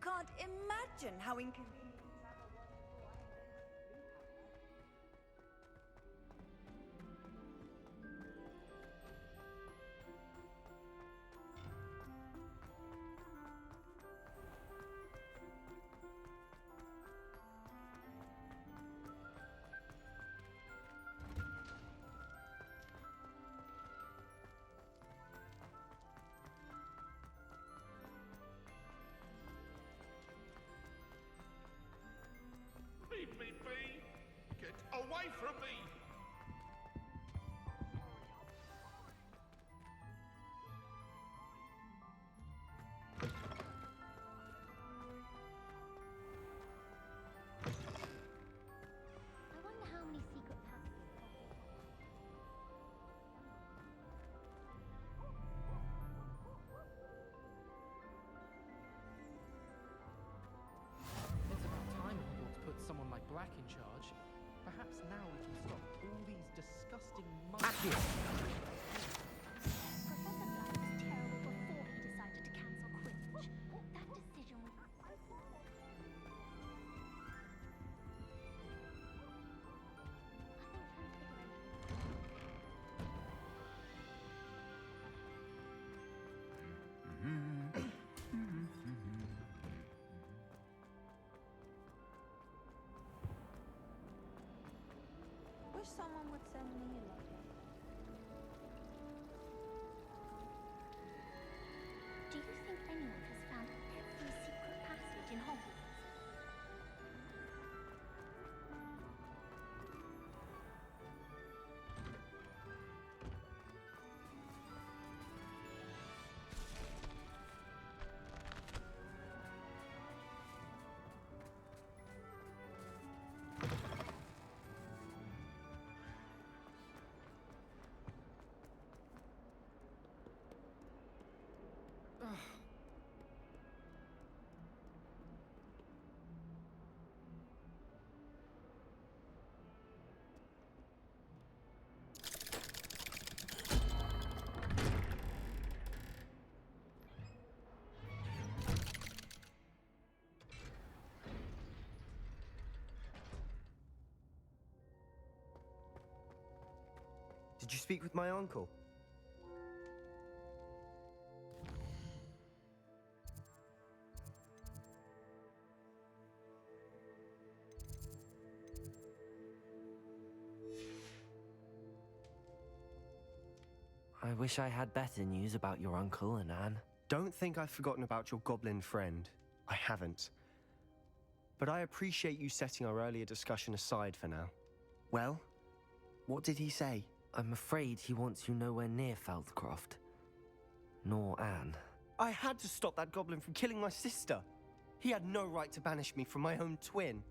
can't imagine how inconvenient. Leave me be! Get away from me! I wonder how many secret passages It's about time Hogwarts put someone like Black in charge. Perhaps now we can stop all these disgusting Professor Black was terrible before he decided to cancel Quidditch. That decision was... Wish someone would send me a letter. Do you think anyone has found every secret passage in Hogwarts? Did you speak with my uncle? I wish I had better news about your uncle and Anne. Don't think I've forgotten about your goblin friend. I haven't. But I appreciate you setting our earlier discussion aside for now. Well, what did he say? I'm afraid he wants you nowhere near Feldcroft. Nor Anne. I had to stop that goblin from killing my sister. He had no right to banish me from my own twin.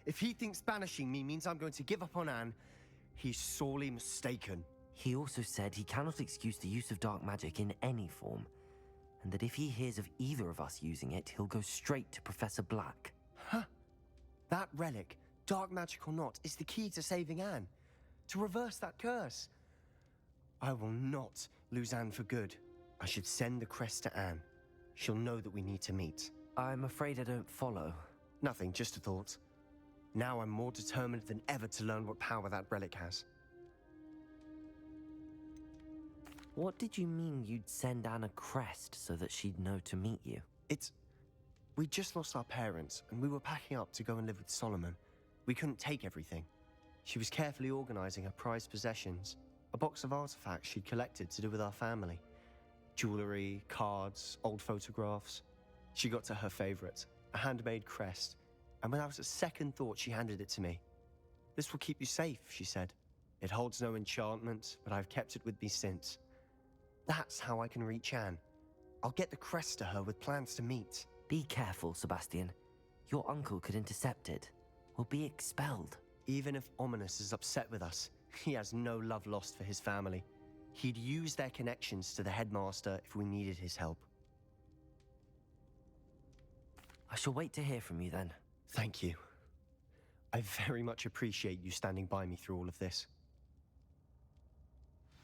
If he thinks banishing me means I'm going to give up on Anne, he's sorely mistaken. He also said he cannot excuse the use of dark magic in any form, and that if he hears of either of us using it, he'll go straight to Professor Black. Huh? That relic, dark magic or not, is the key to saving Anne. To reverse that curse. I will not lose Anne for good. I should send the crest to Anne. She'll know that we need to meet. I'm afraid I don't follow. Nothing, just a thought. Now I'm more determined than ever to learn what power that relic has. What did you mean you'd send Anne a crest so that she'd know to meet you? We just lost our parents, and we were packing up to go and live with Solomon. We couldn't take everything. She was carefully organizing her prized possessions, a box of artifacts she'd collected to do with our family. Jewelry, cards, old photographs. She got to her favorite, a handmade crest, and without a second thought, she handed it to me. "This will keep you safe," she said. "It holds no enchantment, but I've kept it with me since. That's how I can reach Anne. I'll get the crest to her with plans to meet." Be careful, Sebastian. Your uncle could intercept it. We'll be expelled. Even if Ominous is upset with us, he has no love lost for his family. He'd use their connections to the headmaster if we needed his help. I shall wait to hear from you then. Thank you. I very much appreciate you standing by me through all of this.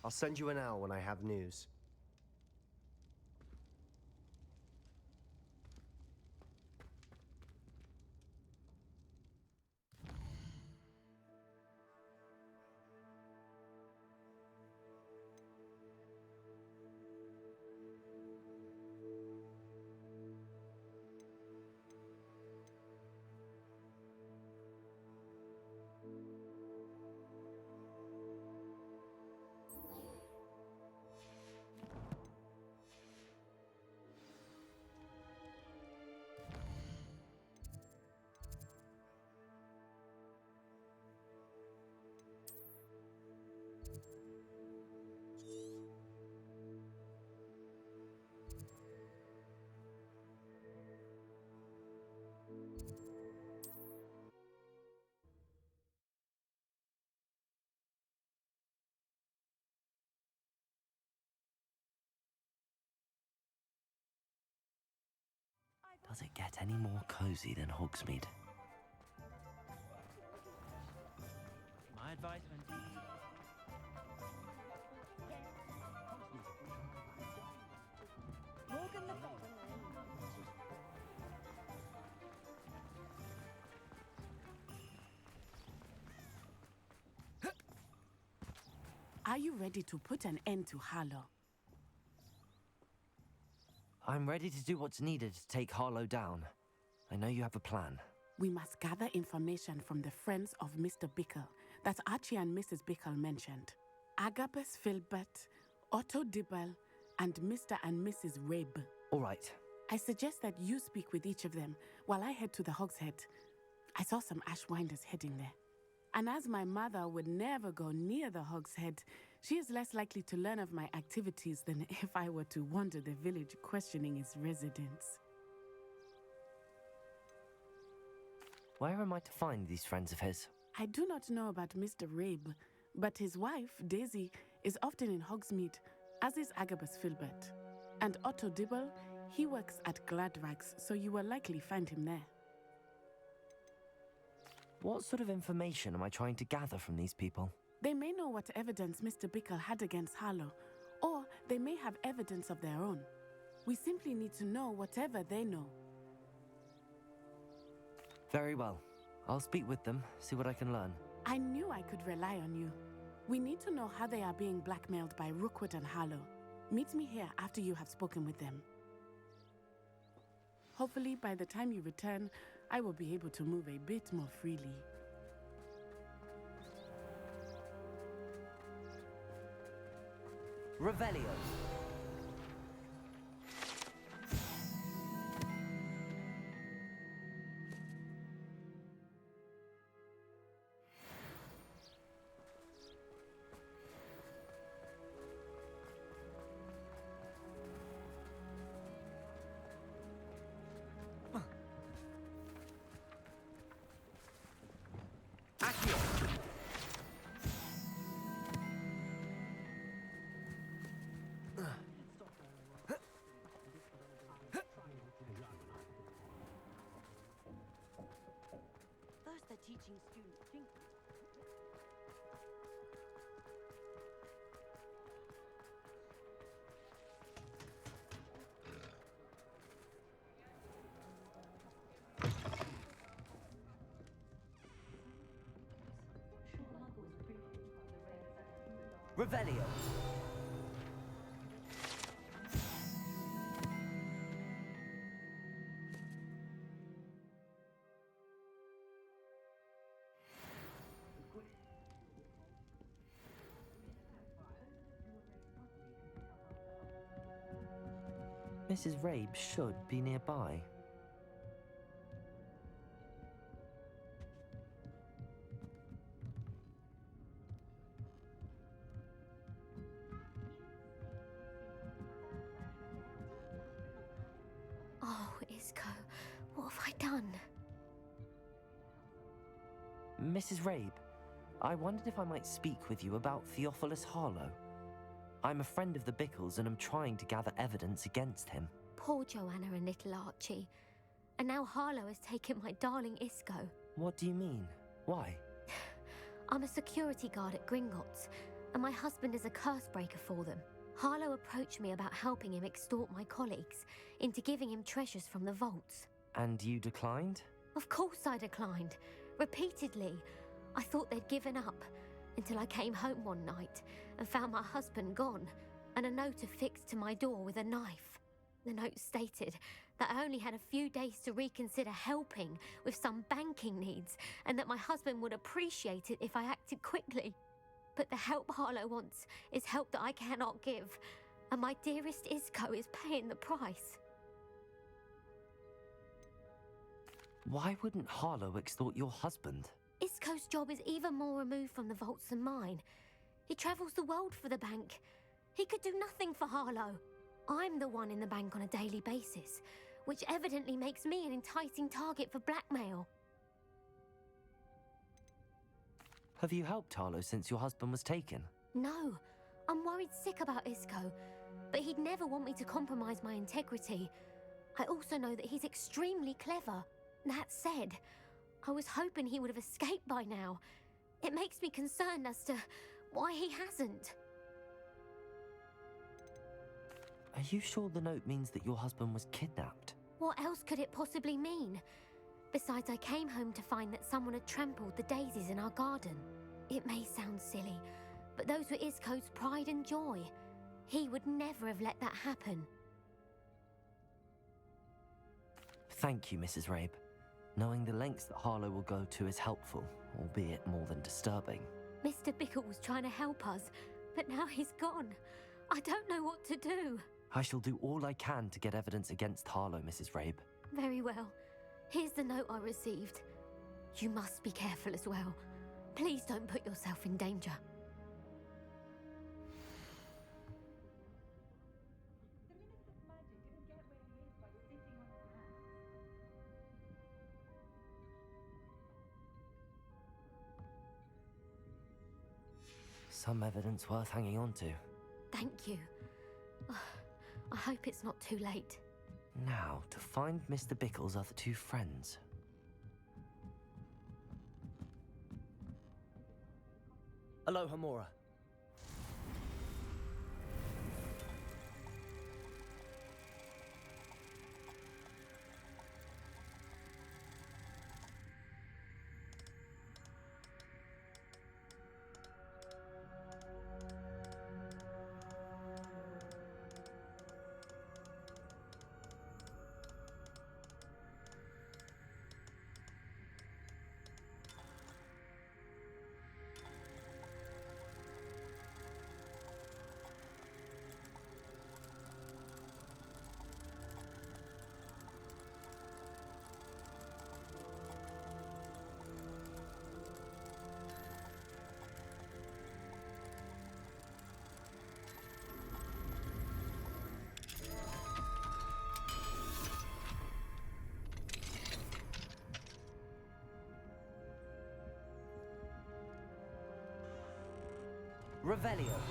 I'll send you an owl when I have news. Does it get any more cozy than Hogsmeade? My advice indeed. Morgan the Bear. Are you ready to put an end to Harlow? I'm ready to do what's needed to take Harlow down. I know you have a plan. We must gather information from the friends of Mr. Bickle that Archie and Mrs. Bickle mentioned. Agabus Filbert, Otto Dibble, and Mr. and Mrs. Rabe. All right. I suggest that you speak with each of them while I head to the Hogshead. I saw some Ashwinders heading there. And as my mother would never go near the Hogshead, she is less likely to learn of my activities than if I were to wander the village questioning its residents. Where am I to find these friends of his? I do not know about Mr. Rabe, but his wife, Daisy, is often in Hogsmeade, as is Agabus Filbert. And Otto Dibble, he works at Gladrags, so you will likely find him there. What sort of information am I trying to gather from these people? They may know what evidence Mr. Bickle had against Harlow, or they may have evidence of their own. We simply need to know whatever they know. Very well. I'll speak with them, see what I can learn. I knew I could rely on you. We need to know how they are being blackmailed by Rookwood and Harlow. Meet me here after you have spoken with them. Hopefully, by the time you return, I will be able to move a bit more freely. Revelio. First they're teaching students think. Revelio. Mrs. Rabe should be nearby. Oh, Isko, what have I done? Mrs. Rabe, I wondered if I might speak with you about Theophilus Harlow. I'm a friend of the Bickles and am trying to gather evidence against him. Poor Joanna and little Archie. And now Harlow has taken my darling Isko. What do you mean? Why? I'm a security guard at Gringotts, and my husband is a curse breaker for them. Harlow approached me about helping him extort my colleagues into giving him treasures from the vaults. And you declined? Of course I declined. Repeatedly. I thought they'd given up, until I came home one night and found my husband gone, and a note affixed to my door with a knife. The note stated that I only had a few days to reconsider helping with some banking needs, and that my husband would appreciate it if I acted quickly. But the help Harlow wants is help that I cannot give, and my dearest Isko is paying the price. Why wouldn't Harlow extort your husband? Isko's job is even more removed from the vaults than mine. He travels the world for the bank. He could do nothing for Harlow. I'm the one in the bank on a daily basis, which evidently makes me an enticing target for blackmail. Have you helped Harlow since your husband was taken? No, I'm worried sick about Isko, but he'd never want me to compromise my integrity. I also know that he's extremely clever. That said, I was hoping he would have escaped by now. It makes me concerned as to why he hasn't. Are you sure the note means that your husband was kidnapped? What else could it possibly mean? Besides, I came home to find that someone had trampled the daisies in our garden. It may sound silly, but those were UIsko's pride and joy. He would never have let that happen. Thank you, Mrs. Rabe. Knowing the lengths that Harlow will go to is helpful, albeit more than disturbing. Mr. Bickle was trying to help us, but now he's gone. I don't know what to do. I shall do all I can to get evidence against Harlow, Mrs. Rabe. Very well. Here's the note I received. You must be careful as well. Please don't put yourself in danger. Some evidence worth hanging on to. Thank you. I hope it's not too late. Now, to find Mr. Bickle's other two friends. Aloha, Mora. Revelio.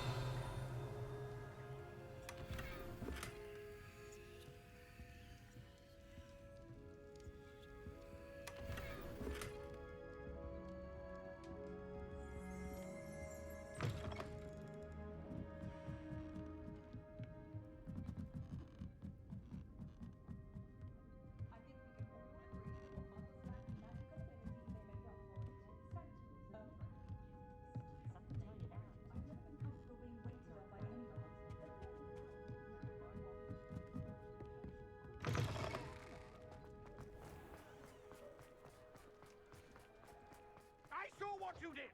What you did!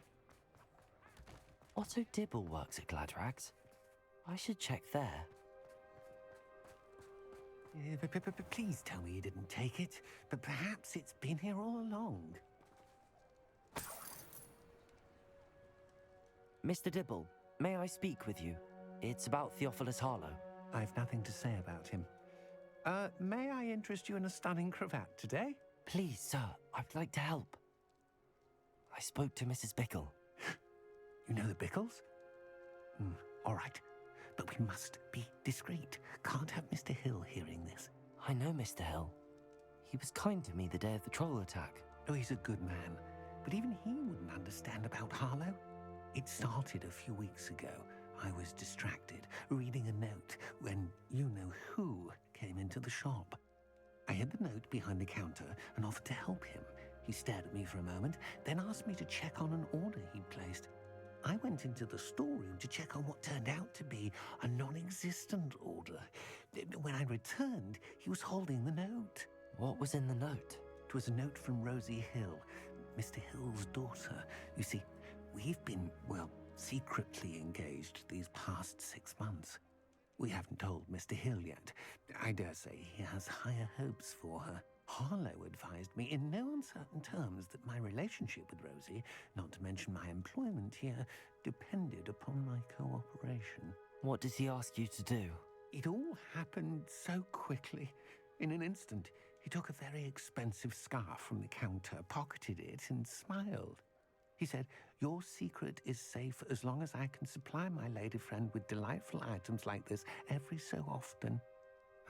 Otto Dibble works at Gladrags. I should check there. Please tell me you didn't take it, but perhaps it's been here all along. Mr. Dibble, may I speak with you? It's about Theophilus Harlow. I've nothing to say about him. May I interest you in a stunning cravat today? Please, sir, I'd like to help. I spoke to Mrs. Bickle. You know the Bickles? All right. But we must be discreet. Can't have Mr. Hill hearing this. I know Mr. Hill. He was kind to me the day of the troll attack. Oh, he's a good man. But even he wouldn't understand about Harlow. It started a few weeks ago. I was distracted, reading a note, when you-know-who came into the shop. I hid the note behind the counter and offered to help him. He stared at me for a moment, then asked me to check on an order he'd placed. I went into the storeroom to check on what turned out to be a non-existent order. When I returned, he was holding the note. What was in the note? It was a note from Rosie Hill, Mr. Hill's daughter. You see, we've been, secretly engaged these past 6 months. We haven't told Mr. Hill yet. I dare say he has higher hopes for her. Harlow advised me in no uncertain terms that my relationship with Rosie, not to mention my employment here, depended upon my cooperation. What does he ask you to do? It all happened so quickly. In an instant, he took a very expensive scarf from the counter, pocketed it, and smiled. He said, "Your secret is safe as long as I can supply my lady friend with delightful items like this every so often."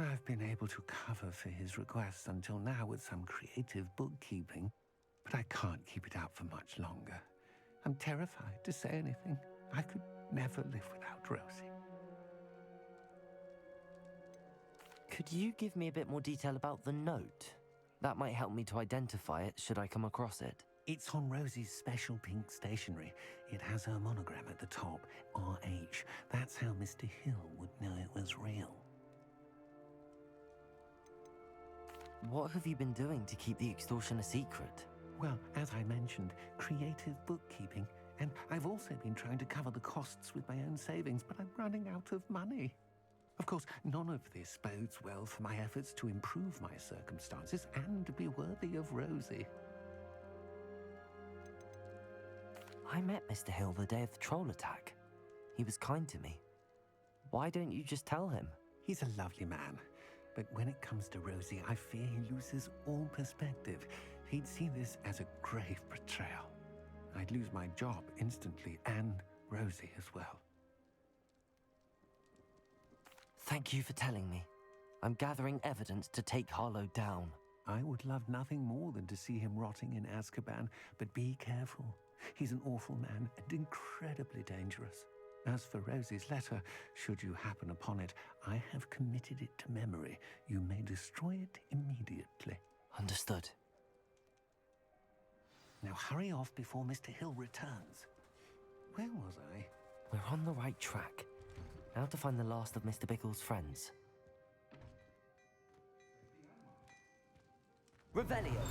I've been able to cover for his requests until now with some creative bookkeeping, but I can't keep it out for much longer. I'm terrified to say anything. I could never live without Rosie. Could you give me a bit more detail about the note? That might help me to identify it should I come across it. It's on Rosie's special pink stationery. It has her monogram at the top, RH. That's how Mr. Hill would know it was real. What have you been doing to keep the extortion a secret? Well, as I mentioned, creative bookkeeping. And I've also been trying to cover the costs with my own savings, but I'm running out of money. Of course, none of this bodes well for my efforts to improve my circumstances and be worthy of Rosie. I met Mr. Hill the day of the troll attack. He was kind to me. Why don't you just tell him? He's a lovely man, but when it comes to Rosie, I fear he loses all perspective. He'd see this as a grave betrayal. I'd lose my job instantly, and Rosie as well. Thank you for telling me. I'm gathering evidence to take Harlow down. I would love nothing more than to see him rotting in Azkaban, but be careful. He's an awful man and incredibly dangerous. As for Rosie's letter, should you happen upon it, I have committed it to memory. You may destroy it immediately. Understood. Now hurry off before Mr. Hill returns. Where was I? We're on the right track. Now to find the last of Mr. Bickle's friends. Revelio.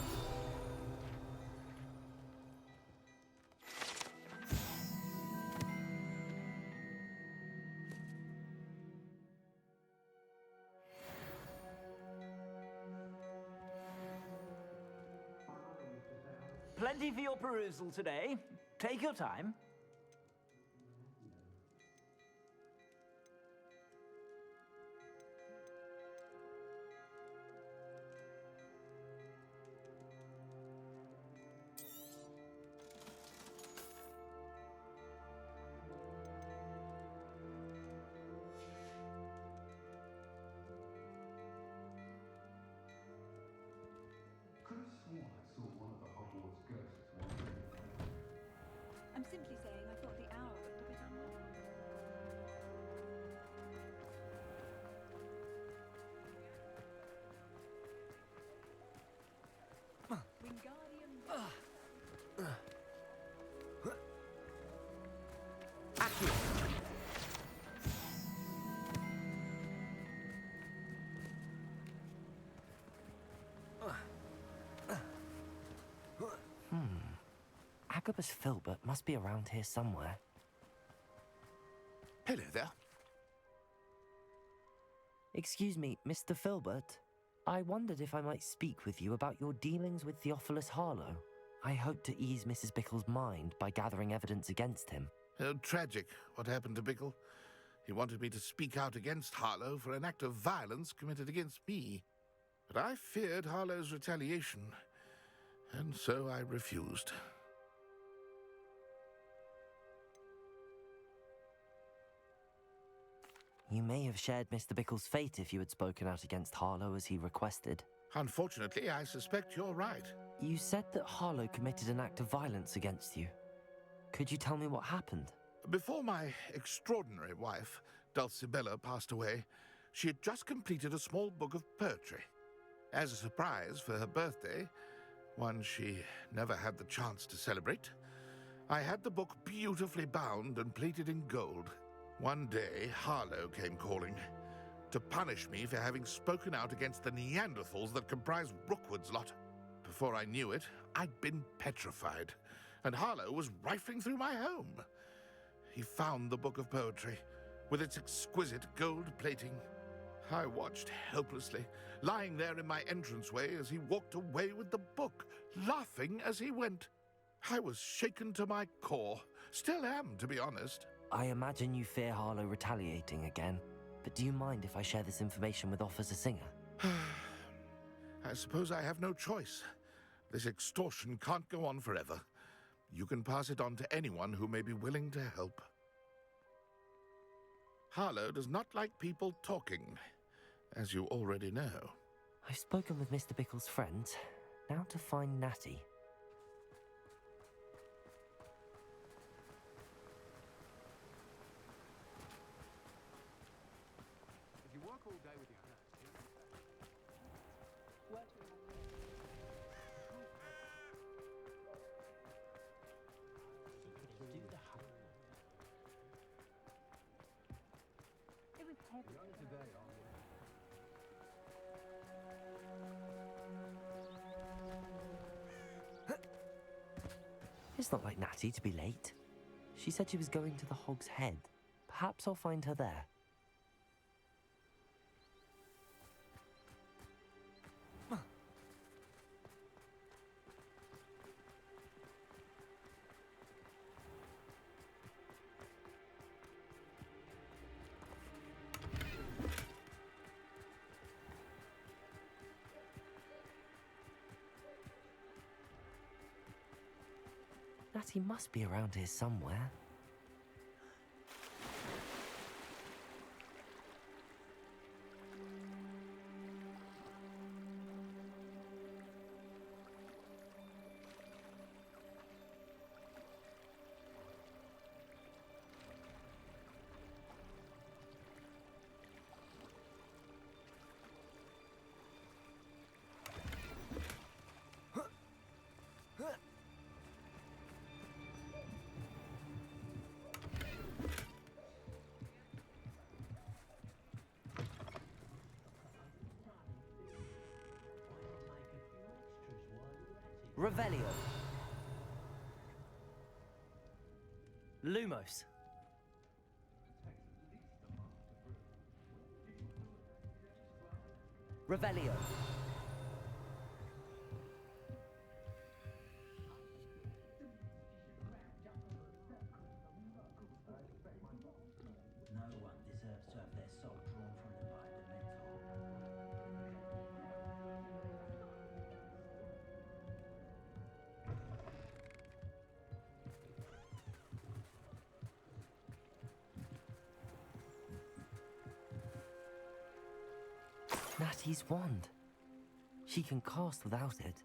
Plenty for your perusal today. Take your time. I'm simply saying I thought the owl looked a bit unwell. Wingardium. Agabus Filbert must be around here somewhere. Hello there. Excuse me, Mr. Filbert. I wondered if I might speak with you about your dealings with Theophilus Harlow. I hope to ease Mrs. Bickle's mind by gathering evidence against him. Oh, tragic what happened to Bickle. He wanted me to speak out against Harlow for an act of violence committed against me. But I feared Harlow's retaliation, and so I refused. You may have shared Mr. Bickle's fate if you had spoken out against Harlow as he requested. Unfortunately, I suspect you're right. You said that Harlow committed an act of violence against you. Could you tell me what happened? Before my extraordinary wife, Dulcibella, passed away, she had just completed a small book of poetry. As a surprise for her birthday, one she never had the chance to celebrate, I had the book beautifully bound and plated in gold. One day, Harlow came calling to punish me for having spoken out against the Neanderthals that comprised Rookwood's lot. Before I knew it, I'd been petrified, and Harlow was rifling through my home. He found the book of poetry, with its exquisite gold plating. I watched helplessly, lying there in my entranceway as he walked away with the book, laughing as he went. I was shaken to my core. Still am, to be honest. I imagine you fear Harlow retaliating again, but do you mind if I share this information with Officer Singer? I suppose I have no choice. This extortion can't go on forever. You can pass it on to anyone who may be willing to help. Harlow does not like people talking. as you already know. I've spoken with Mr. Bickle's friends. Now to find Natty. If you work all day with your hands, It's not like Natty to be late. She said she was going to the Hog's Head. Perhaps I'll find her there. Natty must be around here somewhere. Revelio. Lumos. Revelio. No one deserves to have their soul drawn from them by a dementor. Natty's wand. She can cast without it.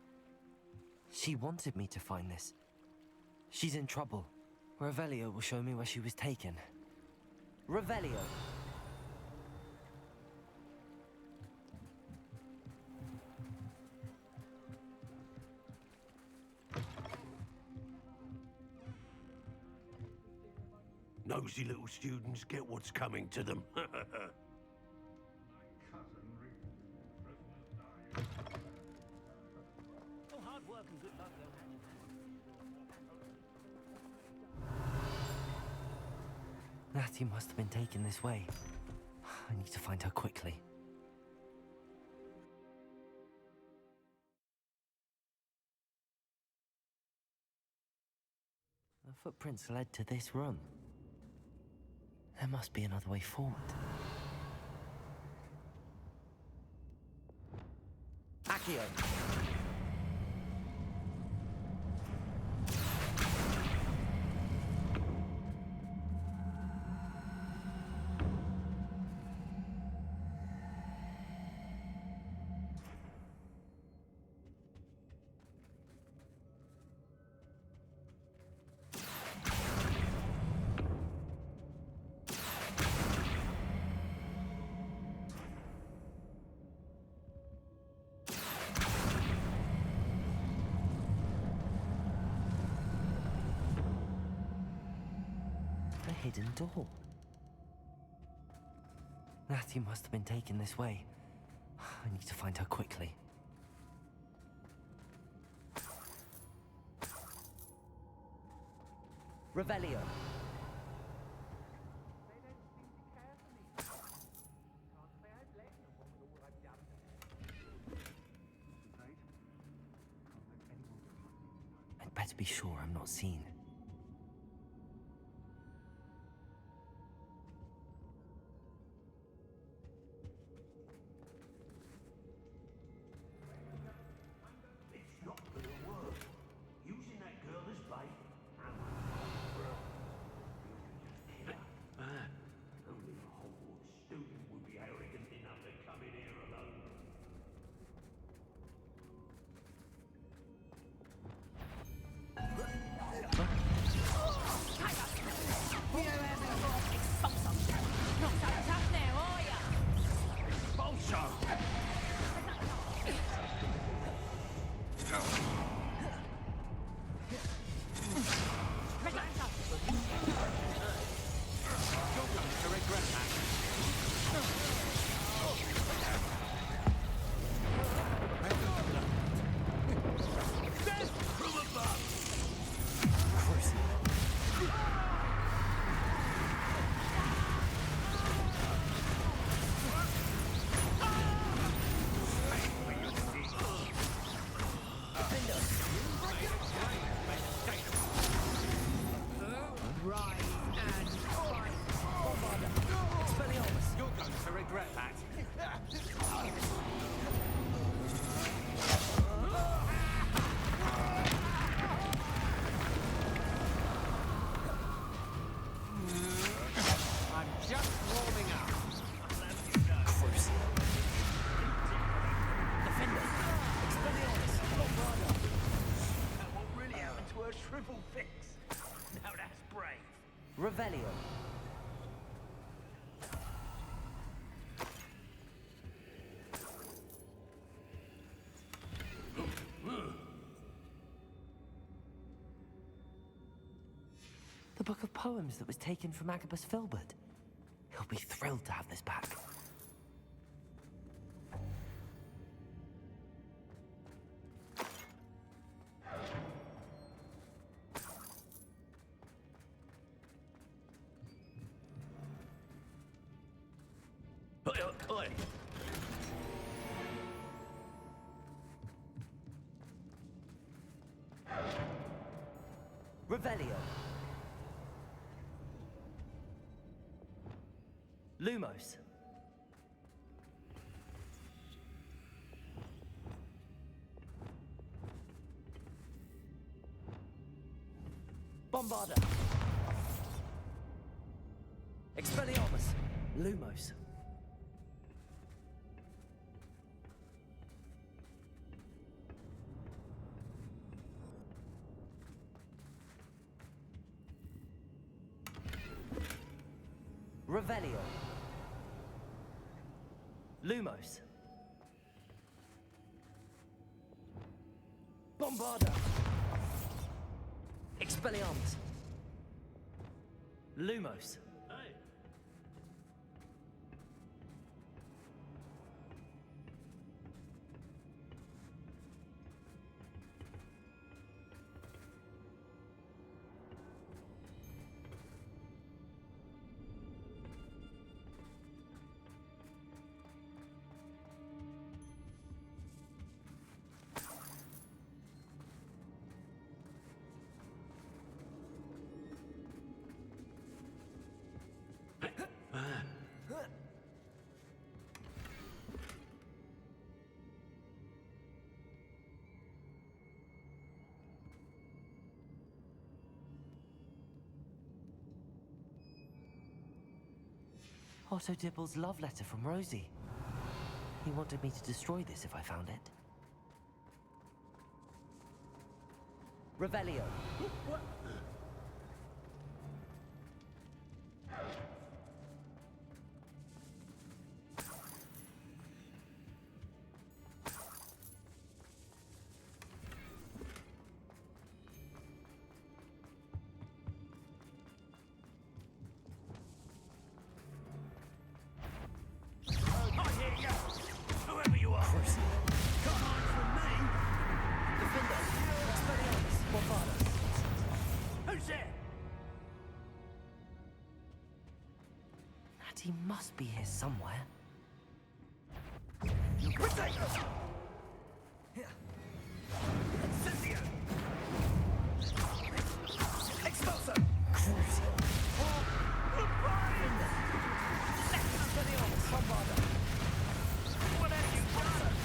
She wanted me to find this. She's in trouble. Revelio will show me where she was taken. Revelio! nosy little students get what's coming to them. Oh, hard work and good luck go hand in hand. Natty must have been taken this way. I need to find her quickly. The footprints led to this room. There must be another way forward. Accio! A hidden door. Natty must have been taken this way. I need to find her quickly. Revelio. I'd better be sure I'm not seen. It's not gonna work. Using that girl as bait. Only a Hogwarts student would be arrogant enough to come in regret that. I'm just warming up. Crucial. Defender. Expelliarmus. Bombarda. What really happened to her shrivel fix? Now that's brave. Revelio. The book of poems that was taken from Agabus Filbert. He'll be thrilled to have this back. Oi. Revelio. Lumos. Bombarda. Expelliarmus. Lumos. Revelio. Lumos. Bombarda. Expelliarmus. Lumos. Otto Dibble's love letter from Rosie. He wanted me to destroy this if I found it. Revelio. Whoever you are. Crucial. Come on from me. Defender. Expelliarmus. Bombarda. Who's there? And he must be here somewhere. Incendio. Expulso. Crucial. Defender. Expelliarmus. Bombarda. What have you done?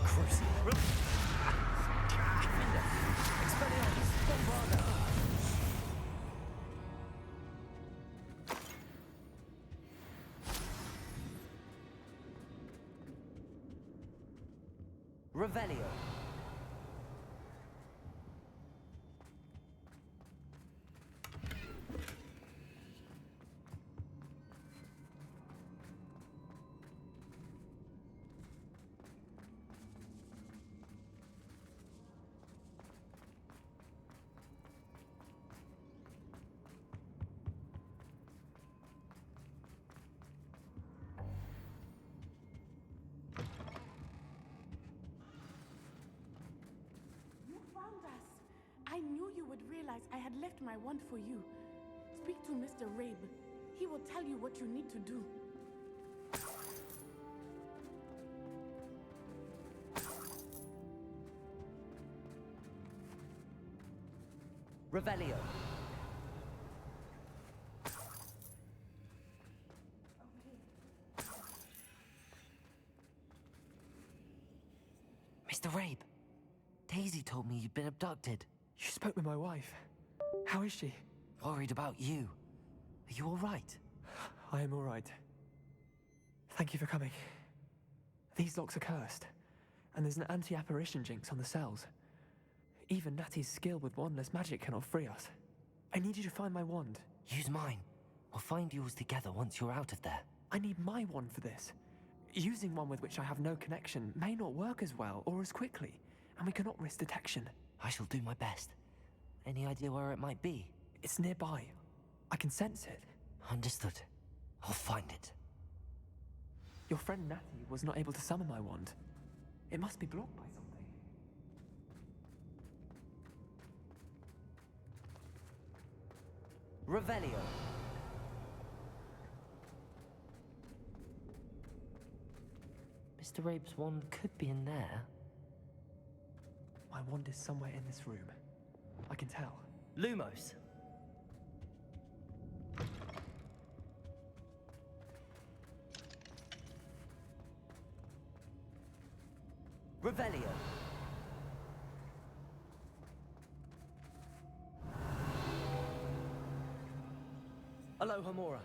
Crucial. Defender. Expelliarmus. Bombarda. Revelio. You found us. I knew you would realize I had left my wand for you. Speak to Mr. Rabe. He will tell you what you need to do. Revelio. Mr. Rabe, Daisy told me you'd been abducted. You spoke with my wife. How is she? Worried about you. Are you all right? I am all right. Thank you for coming. These locks are cursed, and there's an anti-apparition jinx on the cells. Even Natty's skill with wandless magic cannot free us. I need you to find my wand. Use mine. We'll find yours together once you're out of there. I need my wand for this. Using one with which I have no connection may not work as well or as quickly, and we cannot risk detection. I shall do my best. Any idea where it might be? It's nearby. I can sense it. Understood. I'll find it. Your friend Natty was not able to summon my wand. It must be blocked by something. Revelio. Mr. Rabe's wand could be in there. My wand is somewhere in this room. I can tell. Lumos. Revelio. Alohomora.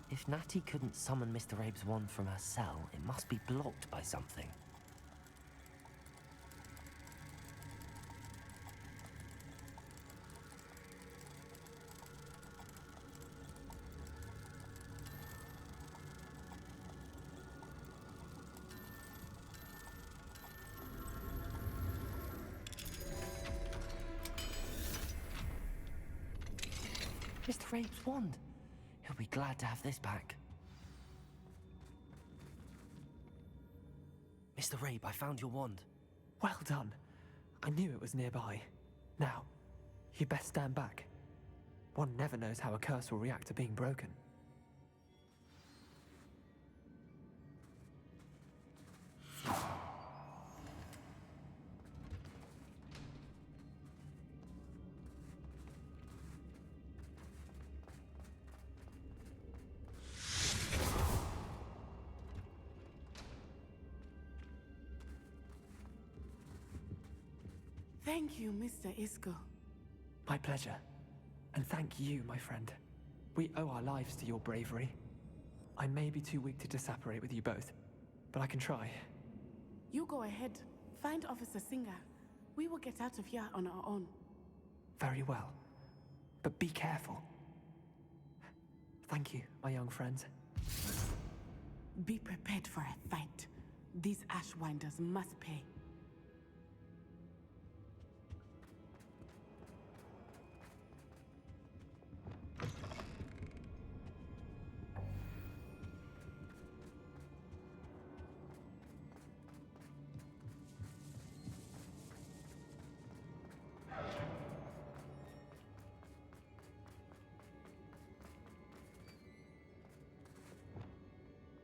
If Natty couldn't summon Mr. Rabe's wand from her cell, it must be blocked by something. Mr. Rabe's wand! He'll be glad to have this back. Mr. Rabe, I found your wand. Well done. I knew it was nearby. Now, you best stand back. One never knows how a curse will react to being broken. Thank you, Mr. Isko. My pleasure. And thank you, my friend. We owe our lives to your bravery. I may be too weak to disapparate with you both, but I can try. You go ahead. Find Officer Singer. We will get out of here on our own. Very well. But be careful. Thank you, my young friends. Be prepared for a fight. These Ashwinders must pay.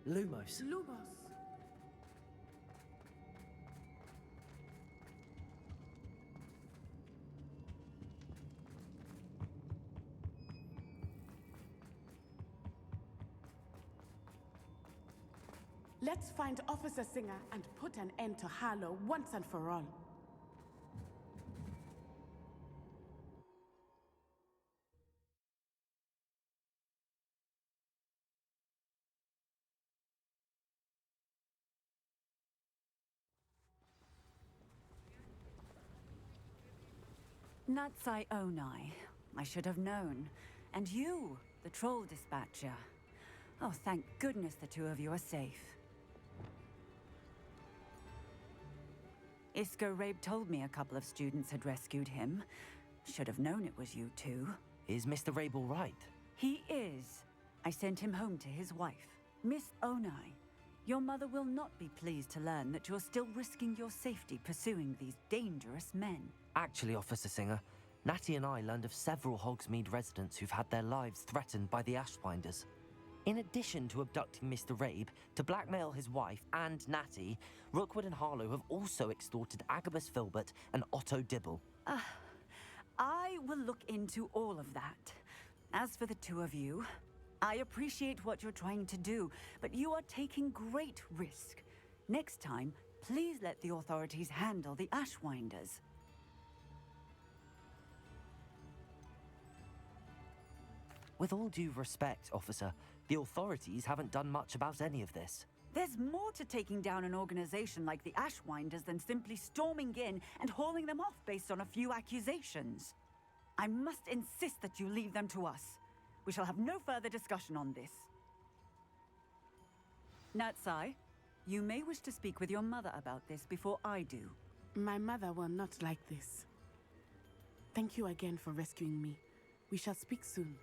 Lumos. Lumos. Let's find Officer Singer and put an end to Harlow once and for all. Natsai Onai. I should have known. And you, the troll dispatcher. Oh, thank goodness the two of you are safe. UIsko Rabe told me a couple of students had rescued him. Should have known it was you two. Is Mr. Rabe all right? He is. I sent him home to his wife, Miss Onai. Your mother will not be pleased to learn that you're still risking your safety pursuing these dangerous men. Actually, Officer Singer, Natty and I learned of several Hogsmeade residents who've had their lives threatened by the Ashwinders. In addition to abducting Mr. Rabe to blackmail his wife and Natty, Rookwood and Harlow have also extorted Agabus Filbert and Otto Dibble. I will look into all of that. As for the two of you, I appreciate what you're trying to do, but you are taking great risk. Next time, please let the authorities handle the Ashwinders. With all due respect, officer, the authorities haven't done much about any of this. There's more to taking down an organization like the Ashwinders than simply storming in and hauling them off based on a few accusations. I must insist that you leave them to us. We shall have no further discussion on this. Natsai, you may wish to speak with your mother about this before I do. My mother will not like this. Thank you again for rescuing me. We shall speak soon.